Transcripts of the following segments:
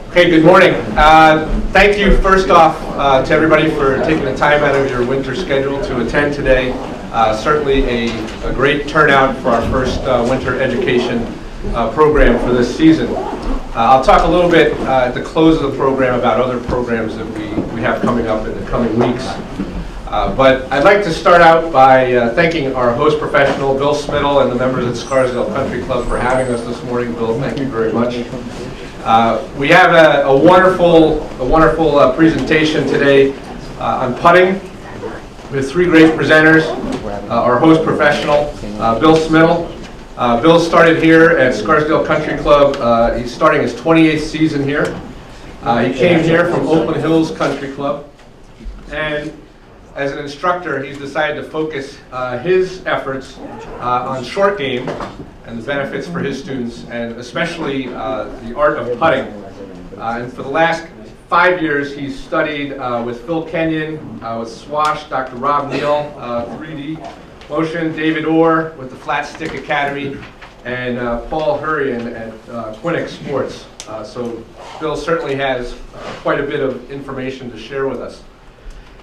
Okay, good morning. Thank you first off to everybody for taking the time out of your winter schedule to attend today. Certainly a great turnout for our first winter education program for this season. I'll talk a little bit at the close of the program about other programs that we have coming up in the coming weeks. But I'd like to start out by thanking our host professional, Bill Smittle, and the members at Scarsdale Country Club for having us this morning. Bill, thank you very much. We have a wonderful presentation today on putting with three great presenters. Our host professional, Bill Smittle. Bill started here at Scarsdale Country Club. He's starting his 28th season here. He came here from Oakland Hills Country Club, and as an instructor, he's decided to focus his efforts on short game and the benefits for his students, and especially the art of putting. And for the last 5 years, he's studied with Phil Kenyon, with Swash, Dr. Rob Neal, 3D Motion, David Orr with the Flat Stick Academy, and Paul Hurrian at Quinnick Sports. So Bill certainly has quite a bit of information to share with us.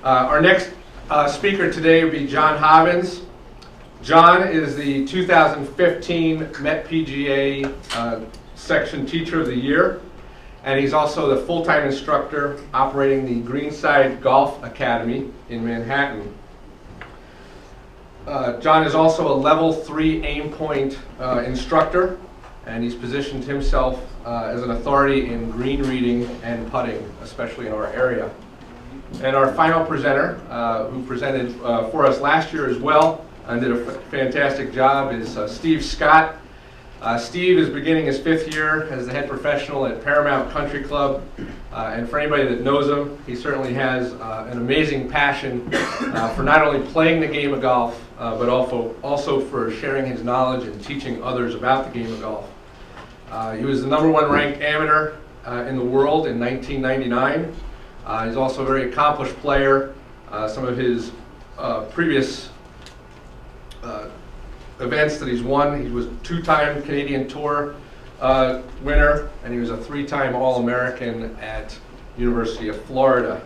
Our next speaker today will be John Hobbins. John is the 2015 Met PGA Section Teacher of the Year, and he's also the full-time instructor operating the Greenside Golf Academy in Manhattan. John is also a level 3 aim point instructor, and he's positioned himself as an authority in green reading and putting, especially in our area. And our final presenter, who presented for us last year as well and did a fantastic job, is Steve Scott. Steve is beginning his 5th year as the head professional at Paramount Country Club. And for anybody that knows him, he certainly has an amazing passion for not only playing the game of golf, but also for sharing his knowledge and teaching others about the game of golf. He was the #1 ranked amateur in the world in 1999. He's also a very accomplished player. Some of his previous events that he's won, he was 2-time Canadian Tour winner, and he was a 3-time All-American at University of Florida.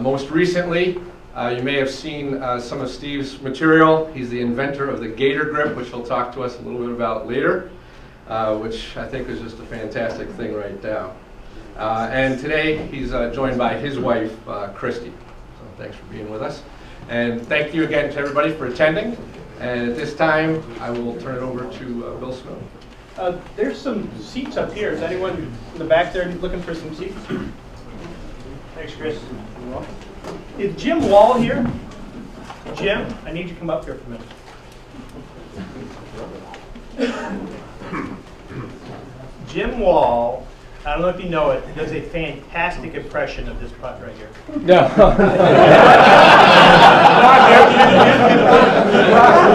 Most recently, you may have seen some of Steve's material. He's the inventor of the Gator Grip, which he'll talk to us a little bit about later, which I think is just a fantastic thing right now. And today he's joined by his wife, Christy. So thanks for being with us. And thank you again to everybody for attending. And at this time, I will turn it over to Bill Smittle. There's some seats up here. Is anyone in the back there looking for some seats? Thanks, Chris. You're welcome. Is Jim Wall here? Jim, I need you to come up here for a minute. Jim Wall, I don't know if you know it, does a fantastic impression of this putt right here. No.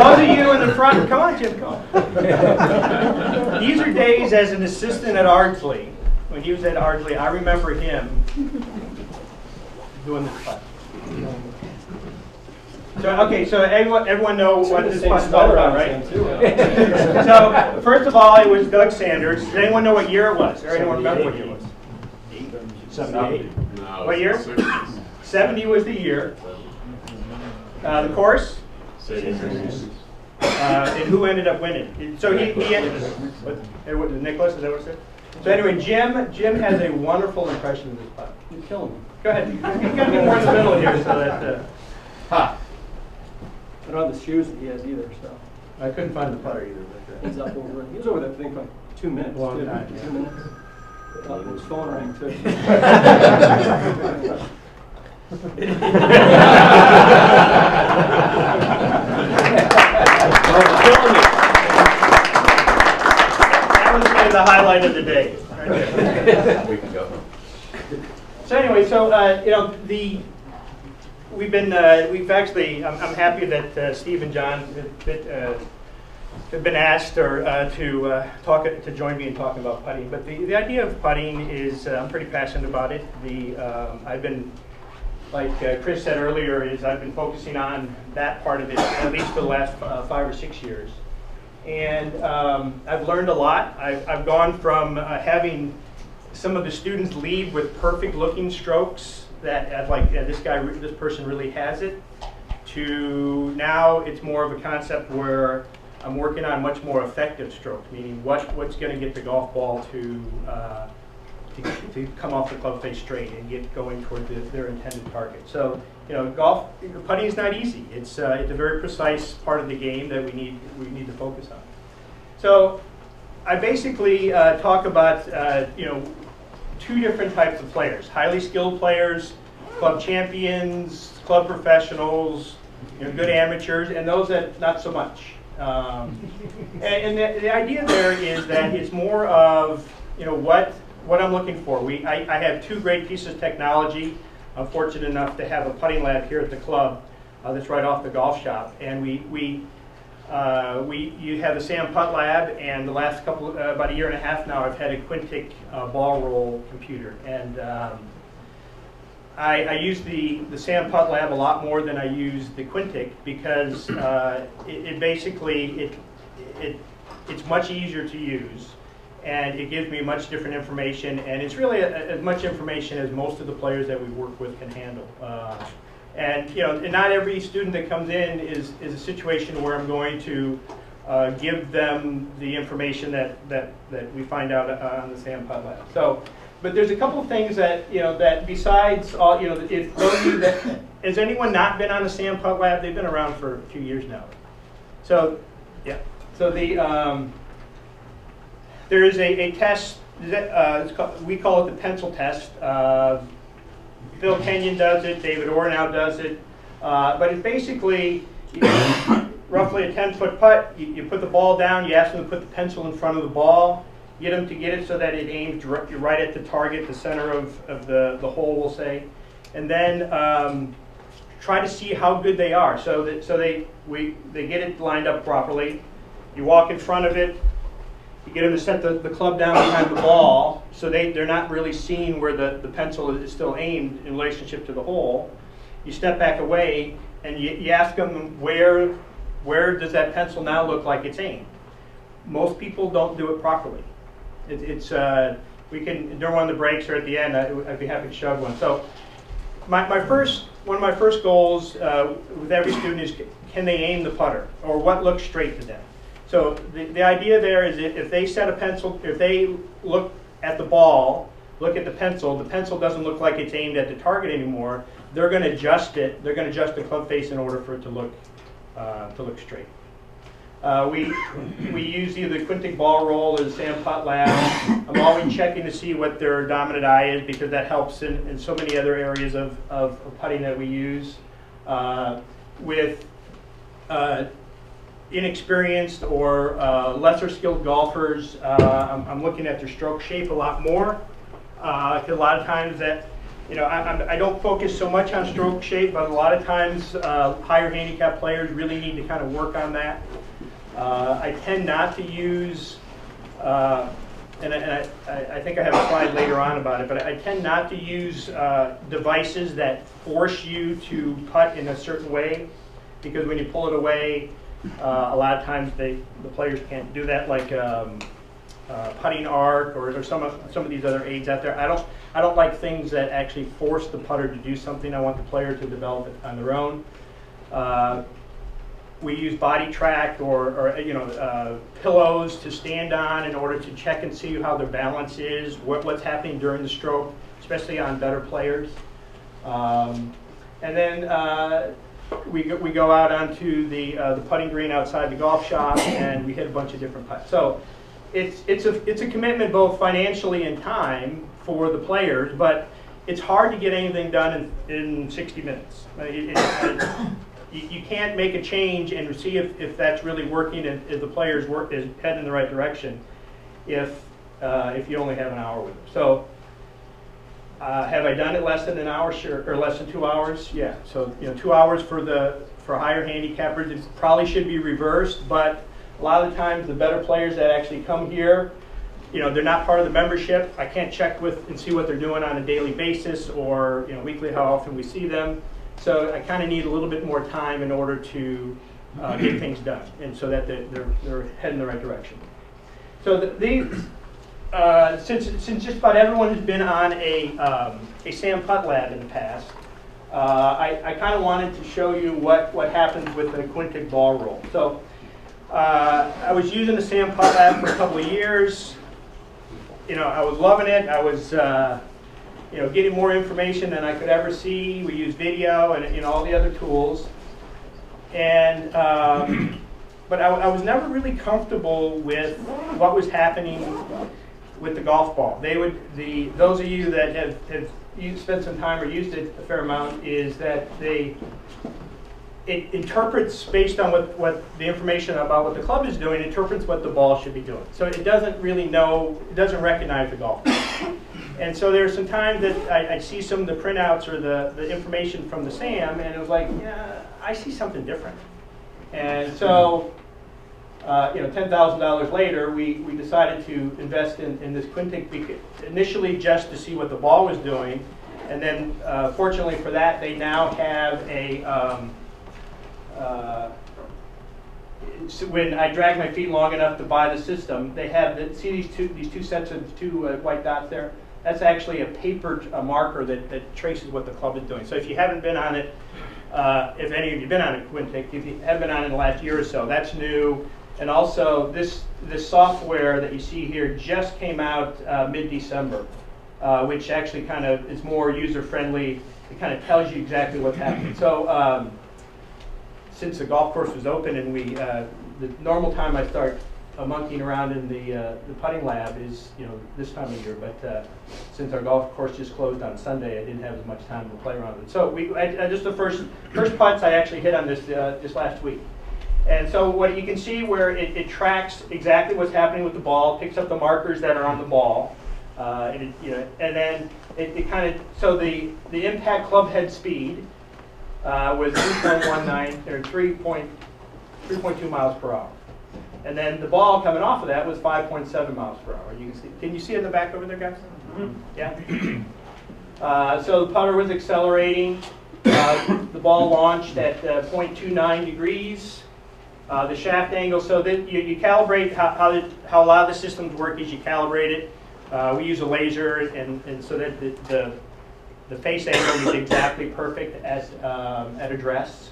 Those of you in the front, come on, Jim, come on. These are days as an assistant at Ardsley. When he was at Ardsley, I remember him doing this putt. So everyone know what this putt is all about, right? So first of all, it was Doug Sanders. Does anyone know what year it was? Or anyone remember what year it was? 78. No, what year? 70 was the year. The course? And who ended up winning? So he ended. What, Nicholas? Is that what it said? So anyway, Jim has a wonderful impression of this putt. You're killing me. Go ahead. You got to be more in the middle here, so that. I don't have the shoes that he has either, so. I couldn't find the putter either. But, He's up over. He was over there, I think, like 2 minutes. Long time, yeah. 2 minutes. His phone rang too. That was kind of the highlight of the day. Right? We can go. So anyway, we've actually, I'm happy that Steve and John have been asked to join me in talking about putting. But the idea of putting is, I'm pretty passionate about it. I've been, like Chris said earlier, I've been focusing on that part of it at least for the last 5 or 6 years. And I've learned a lot. I've gone from having some of the students lead with perfect looking strokes that like this person really has it, to now it's more of a concept where I'm working on much more effective strokes, meaning what's going to get the golf ball to come off the club face straight and get going toward their intended target. So, putting is not easy. It's a very precise part of the game that we need to focus on. So, I basically talk about two different types of players: highly skilled players, club champions, club professionals, good amateurs, and those that not so much. And the idea there is that it's more of what I'm looking for. I have two great pieces of technology. I'm fortunate enough to have a putting lab here at the club that's right off the golf shop, and you have the Sam Putt Lab, and the last about a year and a half now, I've had a Quintic ball roll computer, and I use the Sam Putt Lab a lot more than I use the Quintic because it's much easier to use, and it gives me much different information, and it's really as much information as most of the players that we work with can handle. And not every student that comes in is a situation where I'm going to give them the information that we find out on the Sam Putt Lab. So, but there's a couple of things that that besides all if those of you that has anyone not been on the Sam Putt Lab? They've been around for a few years now. So yeah, so there is a test. We call it the pencil test. Bill Kenyon does it. David Ornow does it. But it's basically roughly a 10-foot putt. You put the ball down. You ask them to put the pencil in front of the ball. Get them to get it so that it aims right at the target, the center of the hole, we'll say, and then try to see how good they are. So they get it lined up properly. You walk in front of it. You get them to set the club down behind the ball, so they're not really seeing where the pencil is still aimed in relationship to the hole. You step back away and you ask them where does that pencil now look like it's aimed. Most people don't do it properly. We can during one of the breaks or at the end. I'd be happy to shove one. So one of my first goals with every student is, can they aim the putter, or what looks straight to them? So the idea there is if they set a pencil, if they look at the ball, look at the pencil doesn't look like it's aimed at the target anymore. They're going to adjust it. They're going to adjust the club face in order for it to look straight. We use either the Quintic ball roll or the Sam Putt Lab. I'm always checking to see what their dominant eye is because that helps in so many other areas of putting that we use. With inexperienced or lesser skilled golfers, I'm looking at their stroke shape a lot more. Because a lot of times that, I don't focus so much on stroke shape, but a lot of times higher handicap players really need to kind of work on that. I tend not to use, and I think I have a slide later on about it, but I tend not to use devices that force you to putt in a certain way, because when you pull it away, a lot of times the players can't do that, like putting arc or some of these other aids out there. I don't like things that actually force the putter to do something. I want the player to develop it on their own. We use body track or pillows to stand on in order to check and see how their balance is, what's happening during the stroke, especially on better players. And then we go out onto the putting green outside the golf shop, and we hit a bunch of different putts. So it's a commitment both financially and time for the players, but it's hard to get anything done in 60 minutes. You can't make a change and see if that's really working and if the players is heading in the right direction if you only have an hour with them. So have I done it less than an hour? Sure. Or less than 2 hours? Yeah. So 2 hours for higher handicappers. It probably should be reversed, but a lot of the times the better players that actually come here, they're not part of the membership. I can't check with and see what they're doing on a daily basis or weekly, how often we see them. So I kind of need a little bit more time in order to get things done, and so that they're heading in the right direction. So since just about everyone has been on a SAM putt lab in the past, I kind of wanted to show you what happens with the Quintic ball roll. So I was using the SAM putt lab for a couple of years. I was loving it. I was getting more information than I could ever see. We used video and all the other tools. And but I was never really comfortable with what was happening with the golf ball. Those of you that have spent some time or used it a fair amount, is that it interprets based on what the information about what the club is doing, interprets what the ball should be doing. So it doesn't really know, it doesn't recognize the golf ball. And so there are some times that I see some of the printouts or the information from the SAM, and it was like, yeah, I see something different. And so, $10,000 later, we decided to invest in this Quintic, initially just to see what the ball was doing. And then, fortunately for that, they now have so when I drag my feet long enough to buy the system, they have see these two sets of two white dots there? That's actually a paper marker that traces what the club is doing. So if you haven't been on it, if any of you have been on a Quintic, if you haven't been on it in the last year or so, that's new. And also, this software that you see here just came out mid-December, which actually kind of is more user-friendly. It kind of tells you exactly what's happening. So since the golf course was open, and the normal time I start monkeying around in the putting lab is this time of year. But since our golf course just closed on Sunday, I didn't have as much time to play around with it. So just the first putts I actually hit on this last week. And so what you can see where it tracks exactly what's happening with the ball, picks up the markers that are on the ball, and then it kind of, so the impact club head speed was 3.19 or 3.2 miles per hour. And then the ball coming off of that was 5.7 miles per hour. You can see. Can you see it in the back over there, guys? Mm-hmm. Yeah. So the putter was accelerating. The ball launched at 0.29 degrees. The shaft angle. So that you calibrate how a lot of the systems work. Is you calibrate it. We use a laser, and so that the face angle is exactly perfect as at address.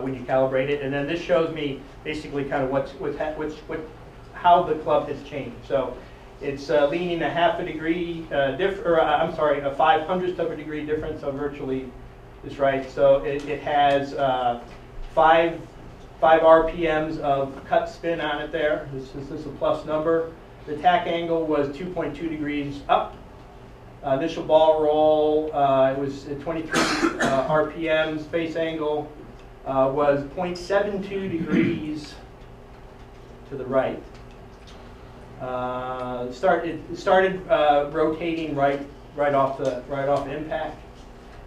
When you calibrate it, and then this shows me basically kind of how the club has changed. So it's leaning a half a degree a 5/100th of a degree difference. So virtually is right. So it has 5 RPMs of cut spin on it there. This is a plus number. The tack angle was 2.2 degrees up. Initial ball roll it was at 23 RPMs. Face angle was 0.72 degrees to the right. It started rotating right off impact.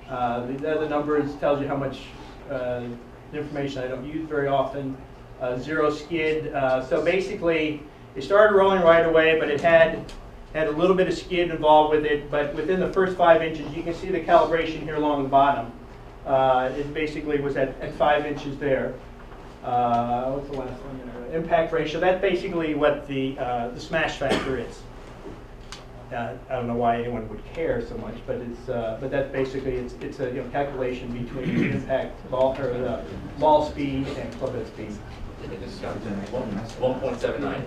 The other numbers tells you how much information I don't use very often. Zero skid. So basically, it started rolling right away, but it had a little bit of skid involved with it. But within the first 5 inches, you can see the calibration here along the bottom. It basically was at 5 inches there. What's the last one? Impact ratio. That's basically what the smash factor is. I don't know why anyone would care so much, but that's basically it's a calculation between impact ball or ball speed and club head speed. 1.79.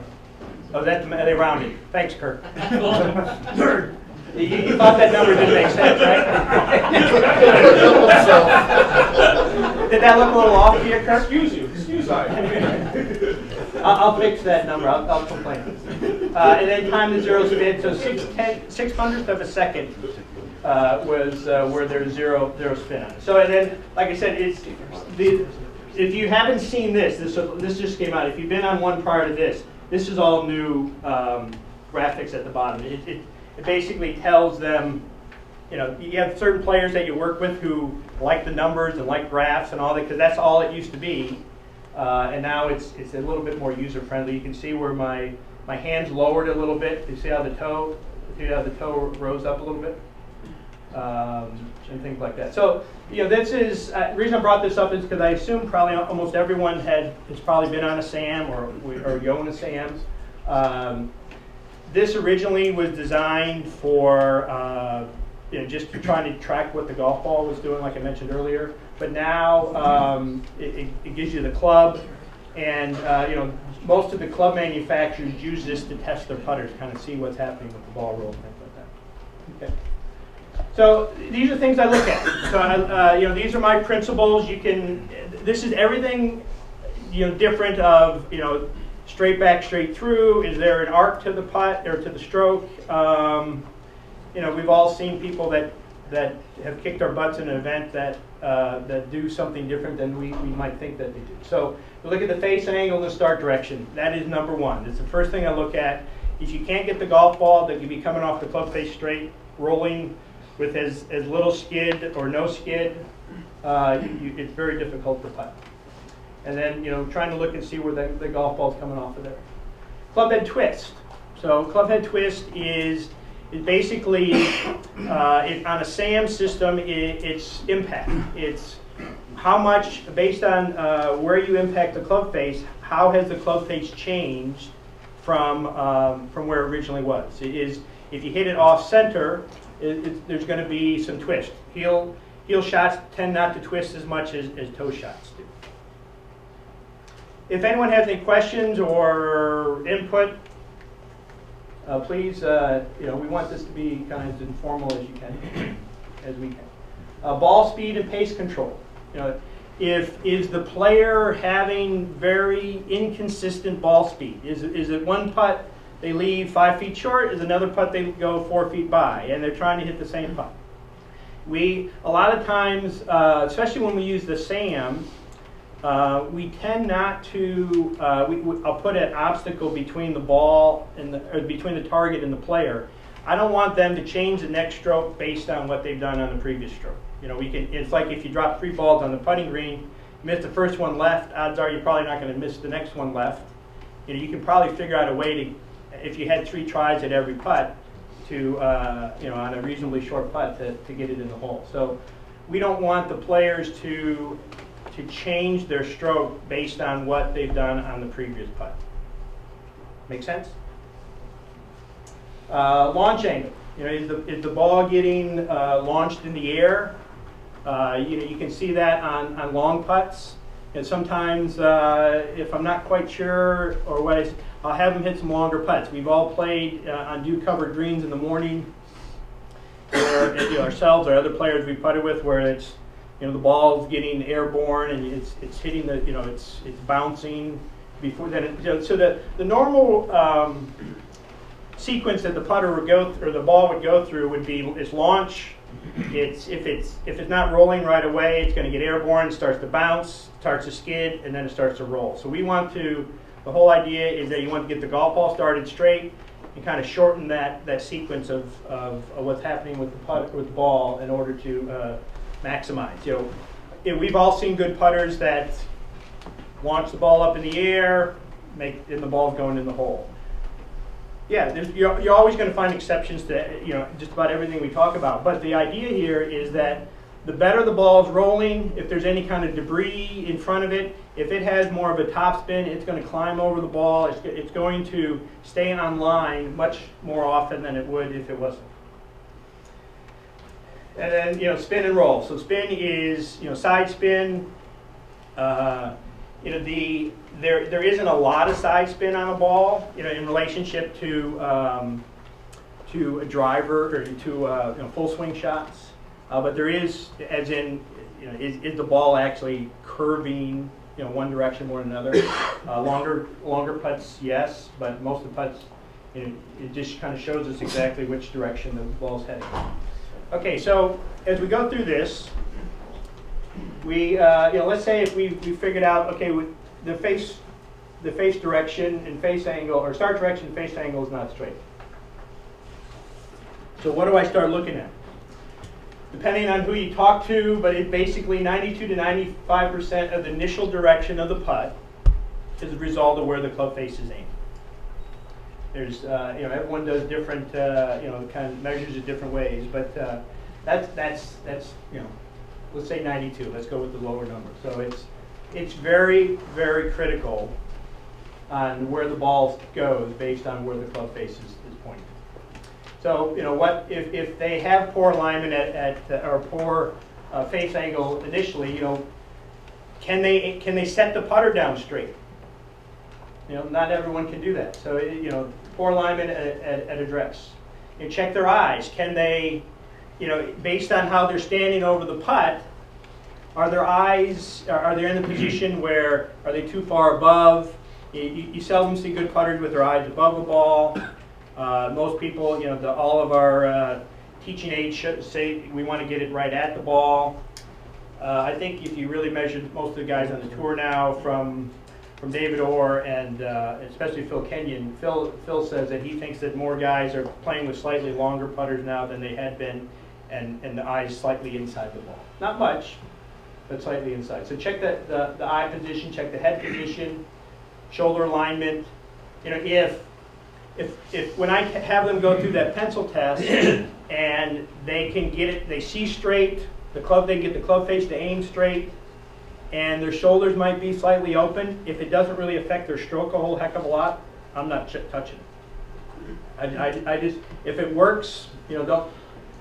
Oh, they rounded. Thanks, Kirk. Nerd. You thought that number didn't make sense, right? Did that look a little off to you, Kirk? Excuse you. I'll fix that number. I'll complain. And then time to zero spin. So 6/100th of a second was where there's zero spin on it. So and then, like I said, if you haven't seen this just came out. If you've been on one prior to this is all new graphics at the bottom. It basically tells them, you have certain players that you work with who like the numbers and like graphs and all that, because that's all it used to be. And now it's a little bit more user-friendly. You can see where my hand's lowered a little bit. You see how the toe rose up a little bit? And things like that. So, this is, the reason I brought this up is because I assume probably almost everyone has probably been on a SAM or you own a SAMs. This originally was designed for just trying to track what the golf ball was doing, like I mentioned earlier. But now it gives you the club, and most of the club manufacturers use this to test their putters, kind of see what's happening with the ball roll, things like that. Okay. So these are things I look at. So these are my principles. This is everything different of straight back, straight through. Is there an arc to the putt or to the stroke? We've all seen people that have kicked our butts in an event that do something different than we might think that they do. So we look at the face angle and the start direction. That is number one. It's the first thing I look at. If you can't get the golf ball that can be coming off the club face straight, rolling with as little skid or no skid, it's very difficult to putt. And then trying to look and see where the golf ball's coming off of there. Clubhead twist. So clubhead twist is basically on a SAM system. It's impact. It's how much, based on where you impact the club face, how has the club face changed from where it originally was. If you hit it off center, there's going to be some twist. Heel shots tend not to twist as much as toe shots do. If anyone has any questions or input, please, we want this to be kind of as informal as we can. Ball speed and pace control. Is the player having very inconsistent ball speed? Is it one putt they leave 5 feet short? Is another putt they go 4 feet by, and they're trying to hit the same putt? A lot of times, especially when we use the SAM, we tend not to. I'll put an obstacle between the ball or between the target and the player. I don't want them to change the next stroke based on what they've done on the previous stroke. It's like if you drop 3 balls on the putting green, miss the first one left. Odds are you're probably not going to miss the next one left. You can probably figure out a way to, if you had 3 tries at every putt, to on a reasonably short putt to get it in the hole. So we don't want the players to change their stroke based on what they've done on the previous putt. Make sense? Launch angle. Is the ball getting launched in the air? You can see that on long putts. And sometimes, if I'm not quite sure or what, I'll have them hit some longer putts. We've all played on dew-covered greens in the morning, or ourselves or other players we putted with, where it's the ball's getting airborne and it's hitting the it's bouncing before then. So the normal sequence that the putter would go or the ball would go through would be its launch. If it's not rolling right away, it's going to get airborne, starts to bounce, starts to skid, and then it starts to roll. So we want to. The whole idea is that you want to get the golf ball started straight and kind of shorten that sequence of what's happening with the ball in order to maximize. We've all seen good putters that launch the ball up in the air, and the ball's going in the hole. Yeah, you're always going to find exceptions to just about everything we talk about. But the idea here is that the better the ball's rolling, if there's any kind of debris in front of it, if it has more of a topspin, it's going to climb over the ball. It's going to stay on line much more often than it would if it wasn't. And then spin and roll. So spin is side spin. There isn't a lot of side spin on a ball in relationship to a driver or to full swing shots. But there is, as in, is the ball actually curving one direction more than another? Longer putts, yes, but most of the putts, it just kind of shows us exactly which direction the ball's heading. Okay, so as we go through this, we let's say if we figured out, okay, with the face direction and face angle, or start direction and face angle is not straight. So what do I start looking at? Depending on who you talk to, but it basically 92 to 95% of the initial direction of the putt is a result of where the club face is aimed. There's everyone does different kind of measures it different ways, but that's let's say 92. Let's go with the lower number. So it's very, very critical on where the ball goes based on where the club face is point. So, what if they have poor alignment or poor face angle initially, can they set the putter down straight? Not everyone can do that. So, poor alignment at address. Check their eyes. Can they, based on how they're standing over the putt, are their eyes, are they in the position where, are they too far above? You seldom see good putters with their eyes above the ball. Most people, all of our teaching aides say we want to get it right at the ball. I think if you really measured most of the guys on the tour now, from David Orr and especially Phil Kenyon, Phil says that he thinks that more guys are playing with slightly longer putters now than they had been, and the eyes slightly inside the ball. Not much, but slightly inside. So check the eye position, check the head position, shoulder alignment. If when I have them go through that pencil test and they can get it, they see straight, they can get the club face to aim straight, and their shoulders might be slightly open, if it doesn't really affect their stroke a whole heck of a lot, I'm not touching it. I just, if it works, don't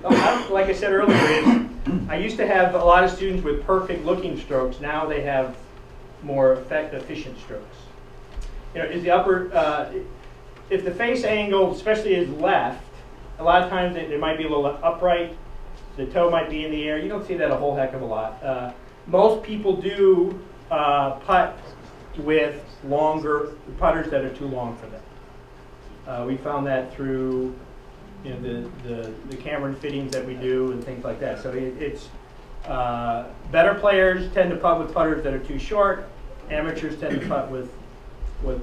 like I said earlier, I used to have a lot of students with perfect looking strokes. Now they have more efficient strokes. Is the upper, if the face angle, especially is left, a lot of times it might be a little upright. The toe might be in the air. You don't see that a whole heck of a lot. Most people do putt with longer putters that are too long for them. We found that through the Cameron fittings that we do and things like that. So it's better players tend to putt with putters that are too short. Amateurs tend to putt with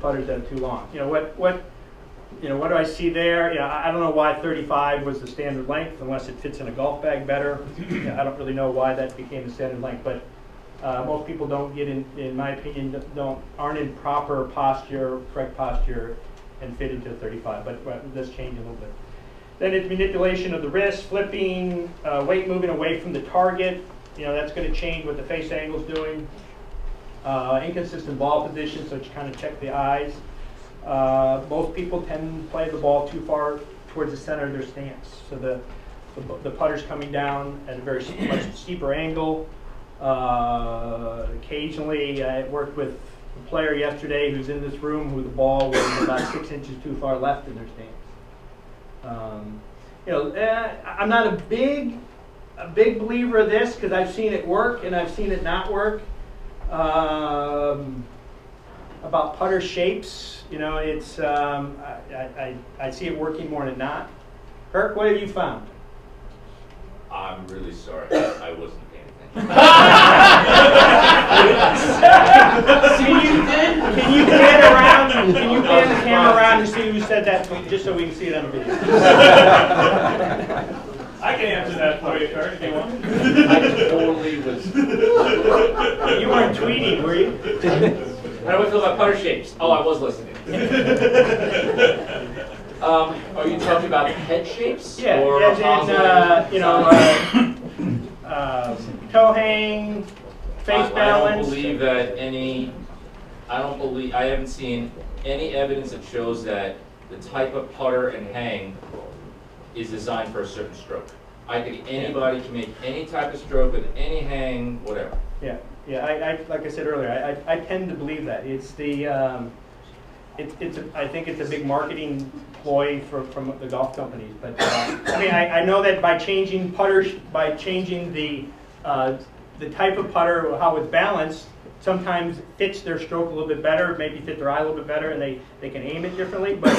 putters that are too long. What do I see there? I don't know why 35 was the standard length, unless it fits in a golf bag better. I don't really know why that became the standard length, but most people don't get in my opinion, aren't in proper posture, correct posture, and fit into a 35. But this changed a little bit. Then it's manipulation of the wrist, flipping, weight moving away from the target. That's going to change what the face angle is doing. Inconsistent ball position, so you kind of check the eyes. Most people tend to play the ball too far towards the center of their stance. So the putter's coming down at a very much steeper angle. Occasionally, I worked with a player yesterday who's in this room who the ball was about 6 inches too far left in their stance. I'm not a big believer of this because I've seen it work and I've seen it not work. About putter shapes, it's I see it working more than not. Kirk, what have you found? I'm really sorry, I wasn't paying attention. Can you pan around? Can you pan the camera around and see who said that, just so we can see it on video? I can answer that for you, Kurt, if you want. I totally was. You weren't tweeting, were you? How do I feel about putter shapes? Oh, I was listening. Are you talking about head shapes? Yeah, or toe hang, face balance. I haven't seen any evidence that shows that the type of putter and hang is designed for a certain stroke. I think anybody can make any type of stroke with any hang, whatever. Yeah. I like I said earlier, I tend to believe that it's the I think it's a big marketing ploy from the golf companies. But I know that by changing putters, by changing the type of putter, how it's balanced, sometimes fits their stroke a little bit better, maybe fit their eye a little bit better, and they can aim it differently. But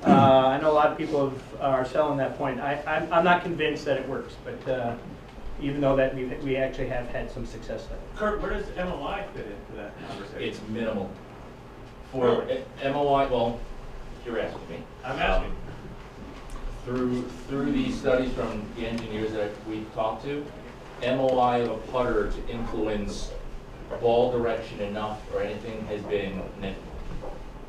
I know a lot of people are selling that point. I'm not convinced that it works, but. Even though that we actually have had some success there. Kurt, where does MOI fit into that conversation? It's minimal. For MOI, well, you're asking me. I'm asking. Through these studies from the engineers that we've talked to, MOI of a putter to influence ball direction enough or anything has been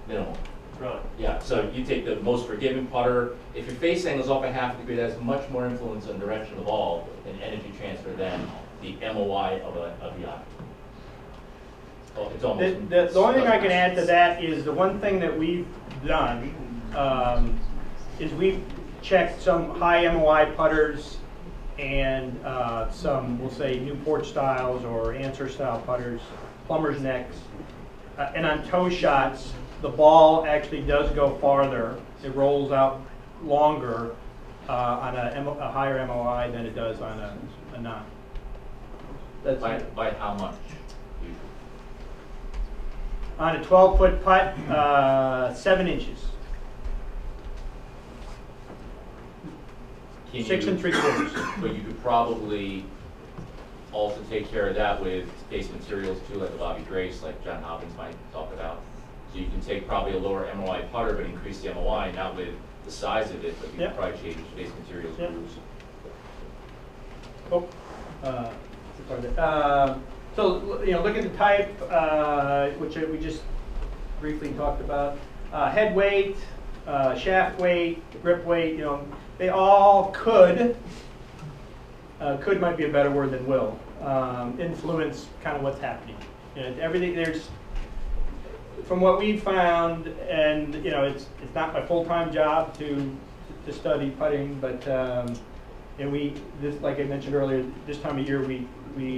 minimal. Really? Yeah, so you take the most forgiving putter. If your face angle is off a half a degree, that has much more influence on direction of the ball and energy transfer than the MOI of the eye. Oh, it's almost the only thing I can add to that is the one thing that we've done is we've checked some high MOI putters and some, we'll say, Newport styles or Answer style putters, plumber's necks. And on toe shots, the ball actually does go farther. It rolls out longer on a higher MOI than it does on a non. That's By how much? on a 12-foot putt, 7 inches. Can 6 you- 3/4. But you could probably also take care of that with base materials too, like a Bobby Grace, like John Hopkins might talk about. So you can take probably a lower MOI putter, but increase the MOI, not with the size of it, but you Yep. can probably change base materials Yep. rules. So look at the type, which we just briefly talked about. Head weight, shaft weight, grip weight. They all could might be a better word than will, influence kind of what's happening. Everything there's. From what we've found, and it's not my full-time job to study putting, but and like I mentioned earlier, this time of year we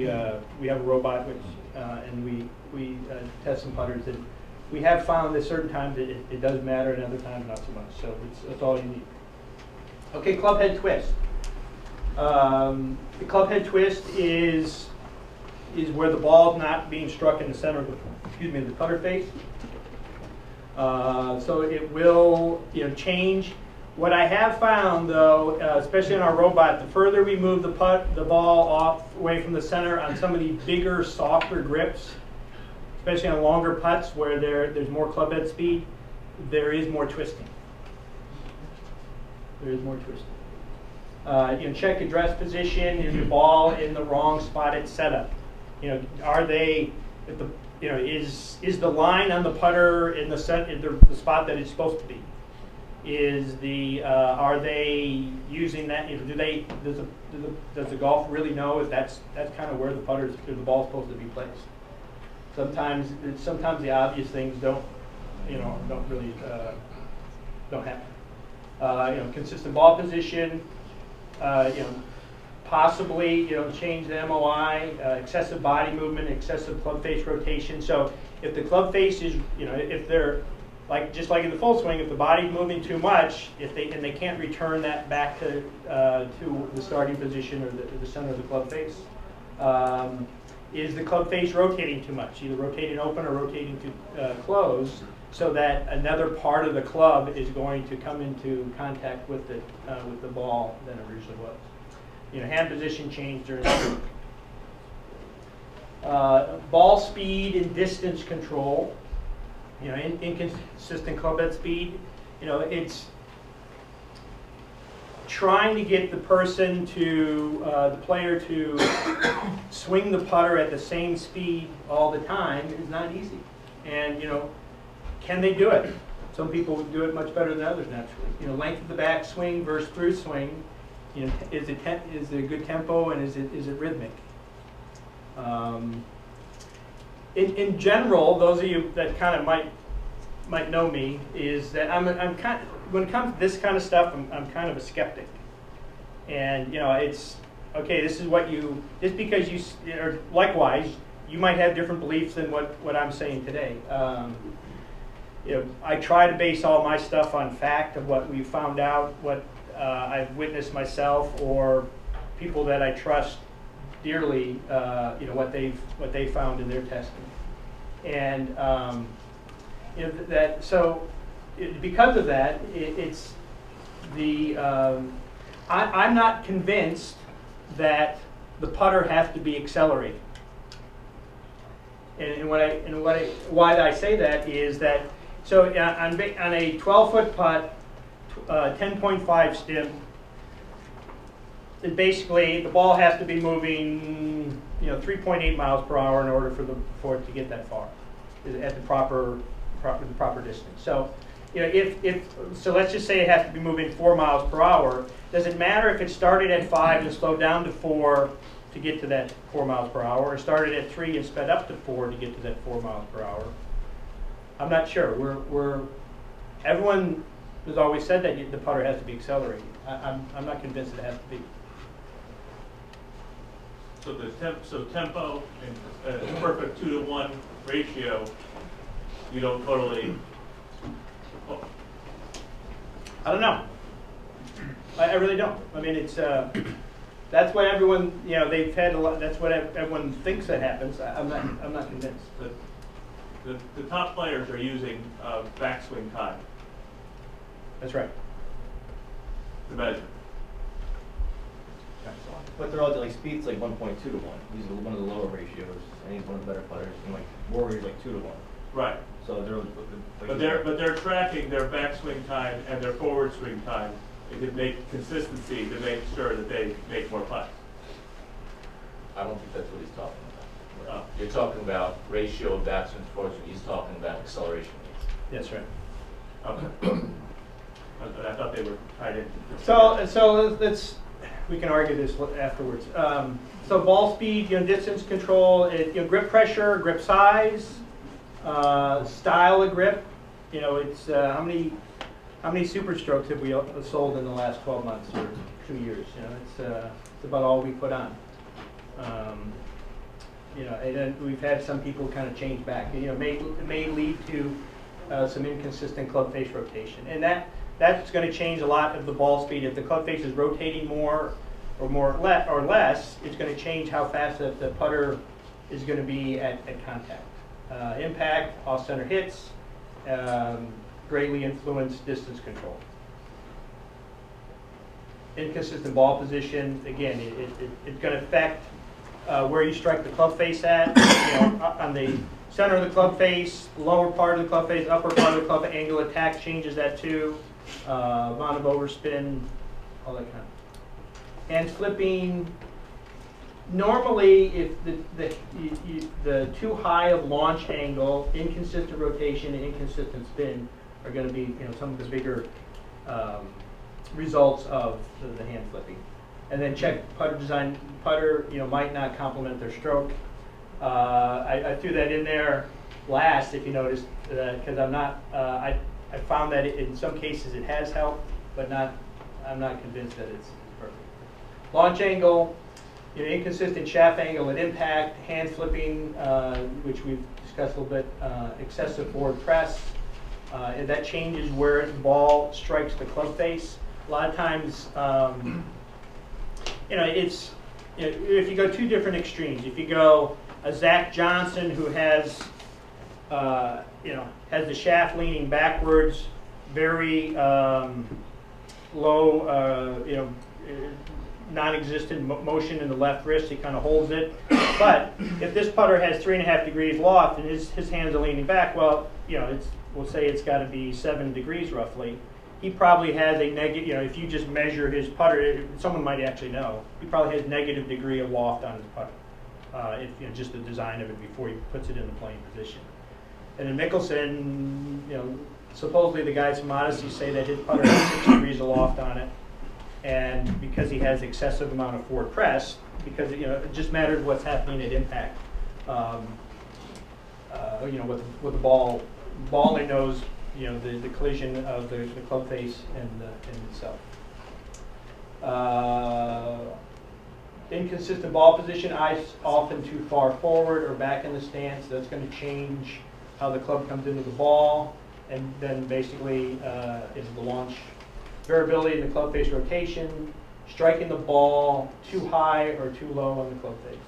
have a robot which and we test some putters, and we have found that certain times it does matter and other times not so much. So that's all you need. Okay, club head twist. The club head twist is where the ball's not being struck in the center of the putter face. So it will change. What I have found though, especially in our robot, the further we move the ball off away from the center on some of these bigger, softer grips, especially on longer putts where there's more club head speed, there is more twisting. There is more twisting. Check address position. Is the ball in the wrong spot at setup? Are they? Is the line on the putter in the spot that it's supposed to be? Are they using that? Does the golf really know if that's kind of where the ball's supposed to be placed? Sometimes the obvious things don't really happen. Consistent ball position. Possibly, change the MOI, excessive body movement, excessive club face rotation. So if the club face is, if they're just like in the full swing, if the body's moving too much, and they can't return that back to the starting position or the center of the club face, is the club face rotating too much, either rotating open or rotating to close, so that another part of the club is going to come into contact with the ball than it originally was. Hand position change during the stroke. Ball speed and distance control. Inconsistent club head speed. It's trying to get the player to swing the putter at the same speed all the time is not easy. And can they do it? Some people do it much better than others naturally. Length of the back swing versus through swing. Is it a good tempo, and is it rhythmic? In general, those of you that kind of might know me, is that I'm kind of, when it comes to this kind of stuff, I'm kind of a skeptic. And it's okay. This is what just because or likewise, you might have different beliefs than what I'm saying today. I try to base all my stuff on fact of what we found out, what I've witnessed myself, or people that I trust dearly. What they found in their testing, and because of that, it's the I'm not convinced that the putter has to be accelerated. And why I say that is that on a 12-foot putt. 10.5 stim. Basically, the ball has to be moving, 3.8 miles per hour in order for it to get that far, at the proper distance. So, so let's just say it has to be moving 4 miles per hour. Does it matter if it started at 5 and slowed down to 4 to get to that 4 miles per hour, or started at 3 and sped up to 4 to get to that 4 miles per hour? I'm not sure. Everyone has always said that the putter has to be accelerated. I'm not convinced it has to be. So tempo and perfect 2-to-1 ratio, you don't totally. Oh, I don't know. I really don't. I mean, it's that's what everyone, they've had a lot. That's what everyone thinks that happens. I'm not convinced. the top players are using backswing time That's right. to measure. But they're all like speed's like 1.2 to 1. These are one of the lower ratios. I think one of the better putters, and like Warrior's like 2 to 1. Right. So they're But they're tracking their backswing time and their forward swing time to make consistency to make sure that they make more putts. I don't think that's what he's talking about. Oh. You're talking about ratio of batsmen to forwards, he's talking about acceleration rates. That's right. Okay. I thought they were tied in. So we can argue this afterwards. So ball speed, distance control, grip pressure, grip size, style of grip. It's how many super strokes have we sold in the last 12 months or 2 years? It's about all we put on. And then we've had some people kind of change back. It may lead to some inconsistent club face rotation, and that's going to change a lot of the ball speed. If the club face is rotating more or less, it's going to change how fast the putter is going to be at contact. Impact, off-center hits, greatly influence distance control. Inconsistent ball position, again, it's going to affect where you strike the club face at. On the center of the club face, lower part of the club face, upper part of the club face, angle attack changes that too. Amount of overspin, all that kind of. Hand flipping. Normally, if the too high of launch angle, inconsistent rotation, and inconsistent spin are going to be some of the bigger results of the hand flipping. And then check putter design. Putter might not complement their stroke. I threw that in there last, if you noticed, because I'm not. I found that in some cases it has helped, but I'm not convinced that it's perfect. Launch angle. Inconsistent shaft angle at impact, hand flipping, which we've discussed a little bit, excessive forward press, and that changes where the ball strikes the club face. A lot of times, it's if you go two different extremes. If you go a Zach Johnson who has has the shaft leaning backwards, very low, non-existent motion in the left wrist, he kind of holds it. But if this putter has 3.5 degrees loft and his hands are leaning back, well, we'll say it's got to be 7 degrees roughly. He probably has a negative, if you just measure his putter, someone might actually know, he probably has negative degree of loft on his putter. If just the design of it before he puts it in the playing position. And in Mickelson, supposedly the guys from Odyssey say that his putter has 6 degrees of loft on it. And because he has excessive amount of forward press, because it just matters what's happening at impact. With the ball he knows the collision of the club face and itself. Inconsistent ball position, eyes often too far forward or back in the stance. That's going to change how the club comes into the ball, and then basically into the launch. Variability in the club face rotation, striking the ball too high or too low on the club face.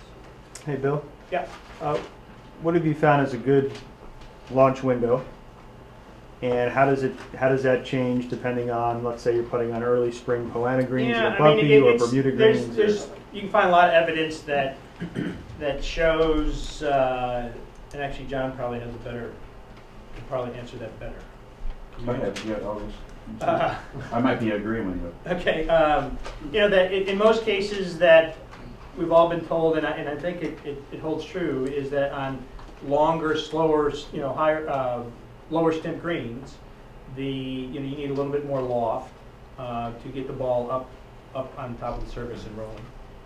Hey, Bill. Yeah. What have you found as a good launch window? And how does that change depending on, let's say, you're putting on early spring Poana greens or bumpy or Bermuda greens? You can find a lot of evidence that shows, and actually John probably has could probably answer that better. I might be agreeing with you. Okay, that in most cases that we've all been told, and I think it holds true, is that on longer, slower, higher, lower stimp greens, you need a little bit more loft to get the ball up on top of the surface and rolling.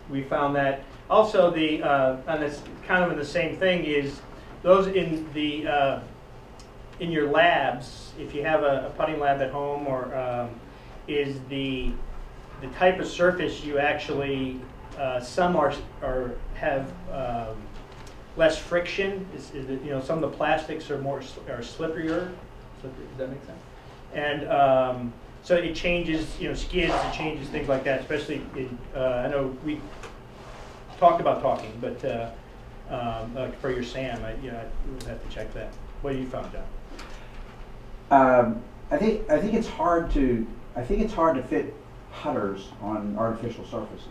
We found that also and it's kind of in the same thing is those in the in your labs, if you have a putting lab at home, or is the type of surface you actually some have less friction. Is it, some of the plastics are slipperier. Does that make sense? And so it changes, skids, it changes things like that. Especially in, I know we talked about talking, but for your SAM, you would have to check that. What have you found, John? I think it's hard to fit putters on artificial surfaces.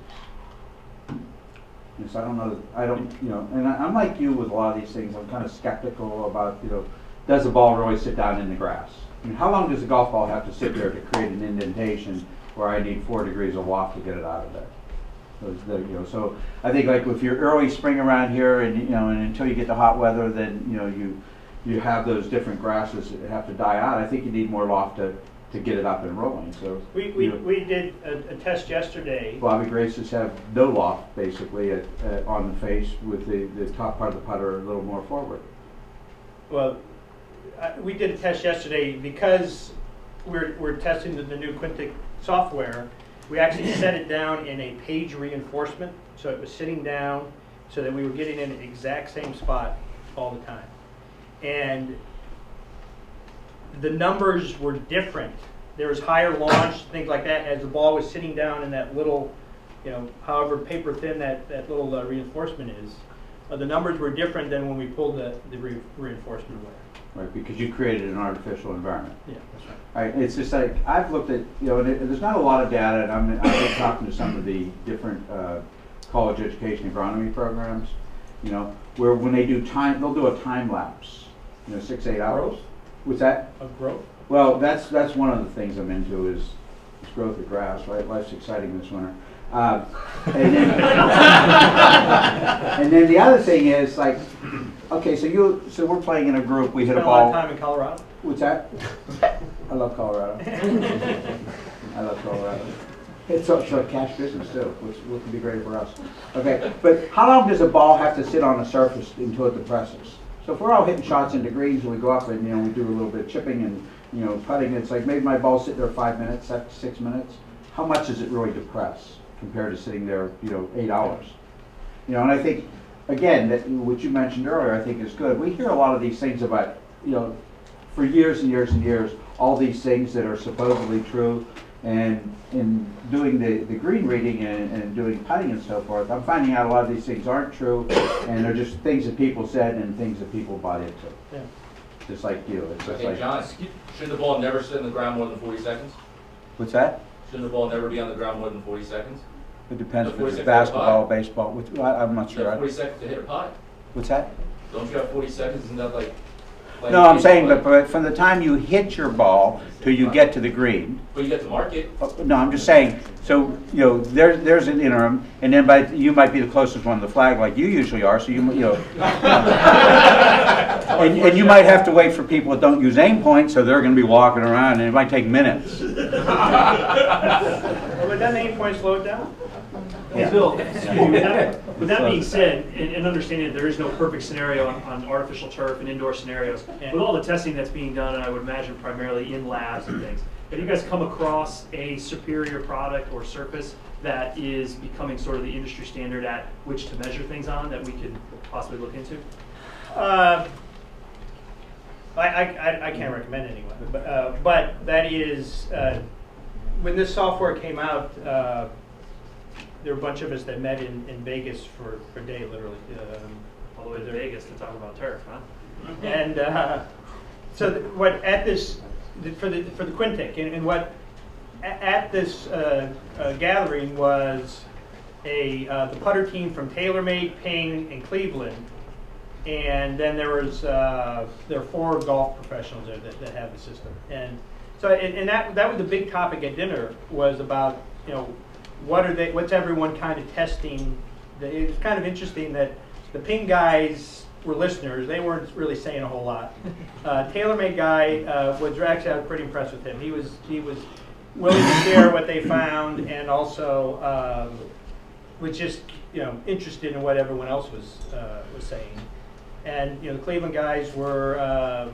Yes, I don't, and I'm like you with a lot of these things. I'm kind of skeptical about, does the ball really sit down in the grass? I mean, how long does a golf ball have to sit there to create an indentation where I need 4 degrees of loft to get it out of there? So I think like if you're early spring around here, and and until you get to hot weather, then you have those different grasses that have to die out. I think you need more loft to get it up and rolling. So we did a test yesterday. Bobby Graces have no loft basically on the face, with the top part of the putter a little more forward. Well, we did a test yesterday because we're testing the new Quintic software. We actually set it down in a page reinforcement, so it was sitting down so that we were getting in the exact same spot all the time. And the numbers were different. There was higher launch, things like that, as the ball was sitting down in that little, however paper thin that little reinforcement is. The numbers were different than when we pulled the reinforcement away. Right, because you created an artificial environment. Yeah, that's right. Right, it's just like, I've looked at, and there's not a lot of data, and I've been talking to some of the different college education agronomy programs, where when they do time, they'll do a time lapse, 6-8 hours. Growth? What's that? Of growth? Well, that's one of the things I'm into is growth of grass, right? Life's exciting this winter. And then the other thing is like, okay, so we're playing in a group. We hit a Spent a lot ball. of time in Colorado? What's that? I love Colorado. I love Colorado. It's also a cash business too, which would be great for us. Okay, but how long does a ball have to sit on a surface until it depresses? So if we're all hitting shots into greens and we go up and we do a little bit of chipping and putting, it's like maybe my ball sit there 5 minutes, 6 minutes. How much does it really depress compared to sitting there 8 hours? And I think again that what you mentioned earlier I think is good. We hear a lot of these things about for years and years and years, all these things that are supposedly true, and in doing the green reading and doing putting and so forth, I'm finding out a lot of these things aren't true, and they're just things that people said and things that people bought into. Yeah. Just like you. It's just Okay, like, John, shouldn't the ball never sit on the ground more than 40 seconds? what's that? Shouldn't the ball never be on the ground more than 40 seconds? It depends if The it's 46 basketball, putt? baseball. I'm not You have sure. 40 seconds to hit a putt. What's that? Don't you have 40 seconds? Isn't that like playing No, I'm saying, baseball? but from the time you hit your ball till you get to the green. But you get to mark it. No, I'm just saying. So there's an interim, and then you might be the closest one to the flag, like you usually are. So and you might have to wait for people that don't use aim points, so they're going to be walking around, and it might take minutes. Well, would that aim point slow it down? Yeah. Bill, with that being said, and understanding that there is no perfect scenario on artificial turf and indoor scenarios, with all the testing that's being done, and I would imagine primarily in labs and things, have you guys come across a superior product or surface that is becoming sort of the industry standard at which to measure things on that we could possibly look into? I can't recommend anyone, but that is, when this software came out, there were a bunch of us that met in Vegas for a day, literally. All the way to Vegas to talk about turf, huh? And so what at this for the Quintic and what at this gathering was the putter team from TaylorMade, Ping, and Cleveland, and then there are 4 golf professionals there that have the system, and so and that was the big topic at dinner, was about what's everyone kind of testing. It was kind of interesting that the Ping guys were listeners. They weren't really saying a whole lot. TaylorMade guy was actually, I was pretty impressed with him. He was willing to share what they found, and also was just interested in what everyone else was saying. And the Cleveland guys were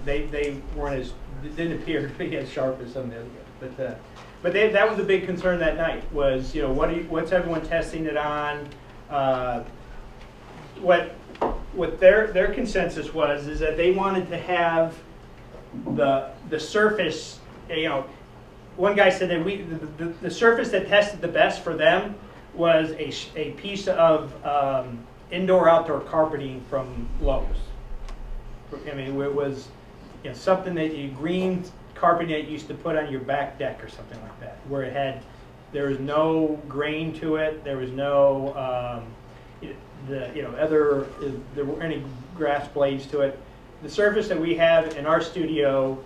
they weren't as, didn't appear to be as sharp as some of the other guys. But that was a big concern that night, was, what's everyone testing it on? What their consensus was is that they wanted to have the surface, one guy said that the surface that tested the best for them was a piece of indoor-outdoor carpeting from Lowe's. I mean, it was something that green carpeting that you used to put on your back deck or something like that, where there was no grain to it, there was no there weren't any grass blades to it. The surface that we have in our studio,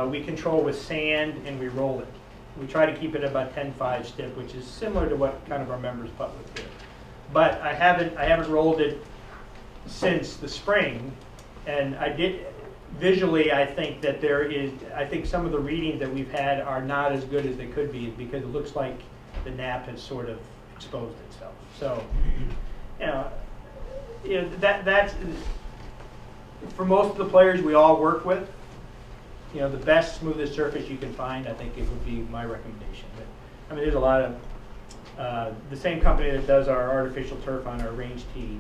we control with sand and we roll it. We try to keep it about 10.5 stiff, which is similar to what kind of our members putt with here. But I haven't rolled it since the spring, and I did visually. I think that some of the readings that we've had are not as good as they could be, because it looks like the nap has sort of exposed itself. So, that's for most of the players we all work with. The best, smoothest surface you can find, I think it would be my recommendation. But, I mean, there's a lot of, the same company that does our artificial turf on our range tee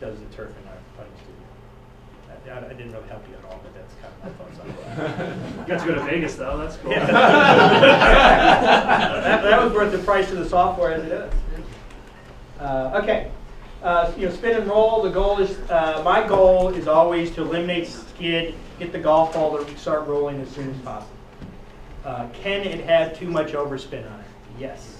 does the turf in our putting studio. I didn't really help you at all, but that's kind of my thoughts on it. You got to go to Vegas, though. That's cool. Yeah. that was worth the price of the software as it is. Okay. Spin and roll. The goal is, my goal is always to eliminate skid, get the golf ball to start rolling as soon as possible. Can it have too much overspin on it? Yes.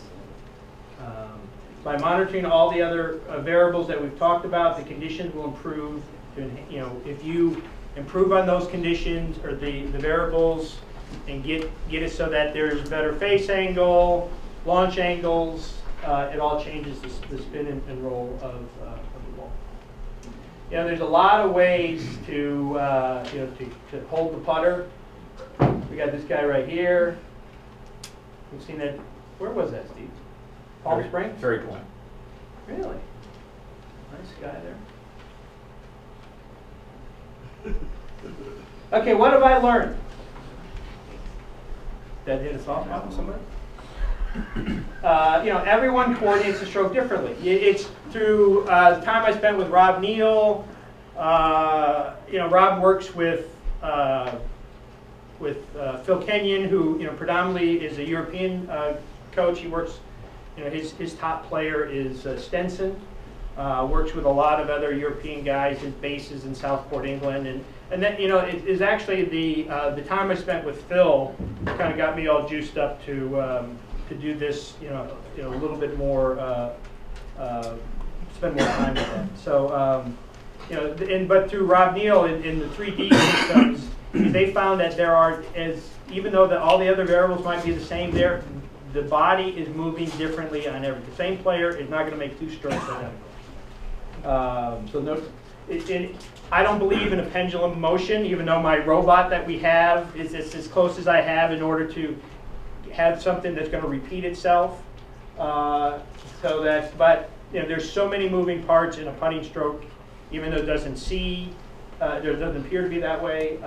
By monitoring all the other variables that we've talked about, the conditions will improve. If you improve on those conditions or the variables and get it so that there's better face angle, launch angles, it all changes the spin and roll of the ball. There's a lot of ways to hold the putter. We got this guy right here. We've seen that. Where was that, Steve? Palm Springs? Very Point. Really? Nice guy there. Okay, what have I learned? Did I hit a softball with somebody? Everyone coordinates the stroke differently. It's through the time I spent with Rob Neal. Rob works with Phil Kenyon, who predominantly is a European coach. He works. His top player is Stenson. Works with a lot of other European guys. His base is in Southport, England, and then it is actually the time I spent with Phil kind of got me all juiced up to do this, a little bit more, spend more time with them. So, but through Rob Neal in the 3D systems, they found that even though all the other variables might be the same, the body is moving differently on every. The same player is not going to make two strokes identical. I don't believe in a pendulum motion, even though my robot that we have is as close as I have in order to have something that's going to repeat itself. There's so many moving parts in a putting stroke, even though it doesn't appear to be that way.